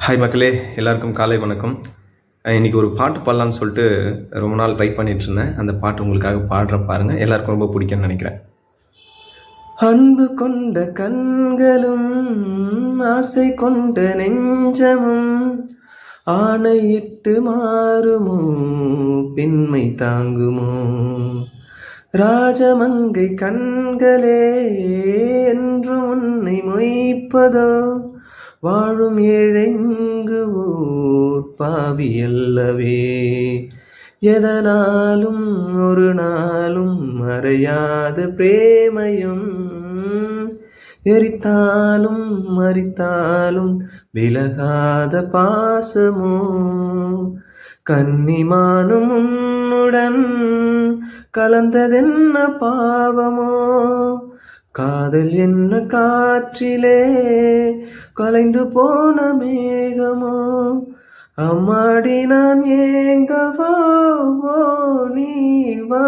Hi மக்களே, எல்லாருக்கும் காலை வணக்கம். இன்னைக்கு ஒரு பாட்டு பாடலான்னு சொல்லிட்டு ரொம்ப நாள் ட்ரை பண்ணிட்டு இருந்தேன். அந்த பாட்டு உங்களுக்காக பாடுறேன் பாருங்க. எல்லாருக்கும் ரொம்ப பிடிக்கும்னு நினைக்கிறேன். அன்பு கொண்ட கண்களும் ஆசை கொண்ட நெஞ்சமும் ஆணையிட்டு மாறுமோ பெண்மை தாங்குமோ ராஜமங்கை கண்களே என்று உன்னை மொய்ப்பதோ வாழும் ஏழைங்கு ஓர் பாவி அல்லவே எதனாலும் ஒரு நாளும் மறையாத பிரேமையும் எரித்தாலும் மறித்தாலும் விலகாத பாசமோ கன்னிமானும் உன்னுடன் கலந்ததென்ன பாவமோ காதல் என்ன காற்றிலே கலைந்து போன மேகமோ அம்மாடி நான் ஏங்கவோ நீ வா